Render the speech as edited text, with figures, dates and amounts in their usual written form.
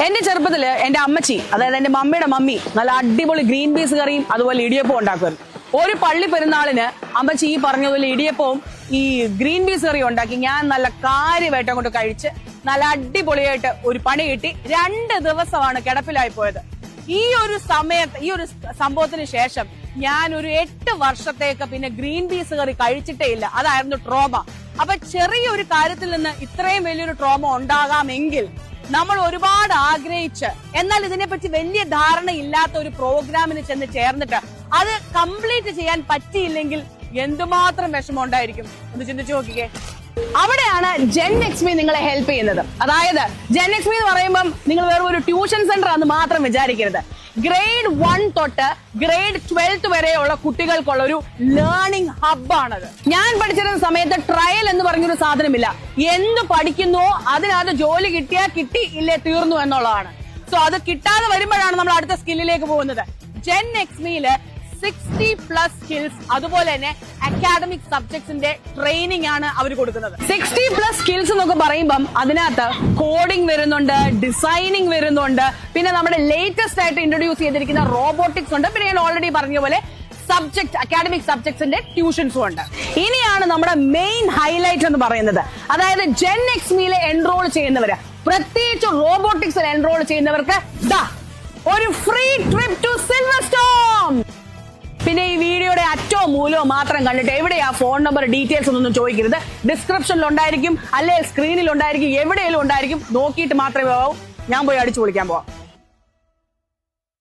എന്റെ ചെറുപ്പത്തില് എന്റെ അമ്മച്ചി, അതായത് എന്റെ മമ്മിയുടെ മമ്മി, നല്ല അടിപൊളി ഗ്രീൻ പീസ് കറിയും അതുപോലെ ഇടിയപ്പവും ഉണ്ടാക്കുമായിരുന്നു. ഒരു പള്ളി പെരുന്നാളിന് അമ്മച്ചി ഈ പറഞ്ഞതുപോലെ ഇടിയപ്പവും ഈ ഗ്രീൻ പീസ് കറിയും ഉണ്ടാക്കി ഞാൻ നല്ല കാര്യമായിട്ട് അങ്ങോട്ട് കഴിച്ച് നല്ല അടിപൊളിയായിട്ട് ഒരു പണി കിട്ടി. 2 ദിവസമാണ് കിടപ്പിലായി പോയത്. ഈ ഒരു സമയത്ത്, ഈ ഒരു സംഭവത്തിന് ശേഷം ഞാൻ ഒരു 8 വർഷത്തേക്ക് പിന്നെ ഗ്രീൻ പീസ് കറി കഴിച്ചിട്ടേ ഇല്ല. അതായിരുന്നു ട്രോമ. അപ്പൊ ചെറിയൊരു കാര്യത്തിൽ നിന്ന് ഇത്രയും വലിയൊരു ട്രോമ ഉണ്ടാകാമെങ്കിൽ നമ്മൾ ഒരുപാട് ആഗ്രഹിച്ച് എന്നാൽ ഇതിനെപ്പറ്റി വലിയ ധാരണ ഇല്ലാത്ത ഒരു പ്രോഗ്രാമിന് ചെന്ന് ചേർന്നിട്ട് അത് കംപ്ലീറ്റ് ചെയ്യാൻ പറ്റിയില്ലെങ്കിൽ എന്തുമാത്രം വിഷമം ഉണ്ടായിരിക്കും ഒന്ന് ചിന്തിച്ചു നോക്കിക്കേ. അവിടെയാണ് ജെൻ എക്സ് മീ നിങ്ങളെ ഹെൽപ്പ് ചെയ്യുന്നത്. അതായത് ജെൻ എക്സ് മീ എന്ന് പറയുമ്പോൾ നിങ്ങൾ വേറെ ഒരു ട്യൂഷൻ സെന്റർ ആണെന്ന് മാത്രം വിചാരിക്കരുത്. ഗ്രേഡ് 1 തൊട്ട് ഗ്രേഡ് 12 വരെയുള്ള കുട്ടികൾക്കുള്ള ഒരു ലേണിംഗ് ഹബ്ബാണത്. ഞാൻ പഠിച്ചിരുന്ന സമയത്ത് ട്രയൽ എന്ന് പറഞ്ഞൊരു സാധനമില്ല. എന്ത് പഠിക്കുന്നുവോ അതിനകത്ത് ജോലി കിട്ടിയാ കിട്ടി, ഇല്ലേ തീർന്നു എന്നുള്ളതാണ്. സോ അത് കിട്ടാതെ വരുമ്പോഴാണ് നമ്മൾ അടുത്ത സ്കില്ലിലേക്ക് പോകുന്നത്. ജെൻ എക്സ് മീല് 60+ സ്കിൽസ്, അതുപോലെ തന്നെ അക്കാഡമിക് സബ്ജക്ട്സിന്റെ ട്രെയിനിങ് ആണ് അവർ കൊടുക്കുന്നത്. 60+ സ്കിൽസ് എന്നൊക്കെ പറയുമ്പം അതിനകത്ത് കോഡിംഗ് വരുന്നുണ്ട്, ഡിസൈനിങ് വരുന്നുണ്ട്, പിന്നെ നമ്മുടെ ലേറ്റസ്റ്റ് ആയിട്ട് ഇൻട്രൊഡ്യൂസ് ചെയ്തിരിക്കുന്ന റോബോട്ടിക്സ് ഉണ്ട്, പിന്നെ ഞാൻ ഓൾറെഡി പറഞ്ഞ പോലെ സബ്ജക്ട് അക്കാഡമിക് സബ്ജക്ട്സിന്റെ ട്യൂഷൻസും ഉണ്ട്. ഇനിയാണ് നമ്മുടെ മെയിൻ ഹൈലൈറ്റ് എന്ന് പറയുന്നത്. അതായത് ജെൻ എക്സ് മീലെ എൻറോൾ ചെയ്യുന്നവര്, പ്രത്യേകിച്ച് റോബോട്ടിക്സിൽ എൻറോൾ ചെയ്യുന്നവർക്ക് ഒരു ഫ്രീ ട്രിപ്പ് ടു സിൽവർസ്റ്റോൺ. പിന്നെ ഈ വീഡിയോയുടെ അറ്റവും മൂലവും മാത്രം കണ്ടിട്ട് എവിടെയാ ഫോൺ നമ്പർ ഡീറ്റെയിൽസ് ഒന്നും ചോദിക്കരുത്. ഡിസ്ക്രിപ്ഷനിൽ ഉണ്ടായിരിക്കും, അല്ലെ സ്ക്രീനിൽ ഉണ്ടായിരിക്കും, എവിടെയെങ്കിലും ഉണ്ടായിരിക്കും. നോക്കിയിട്ട് മാത്രമേ പോകാവൂ. ഞാൻ പോയി അടിച്ചു പൊളിക്കാൻ പോവാം.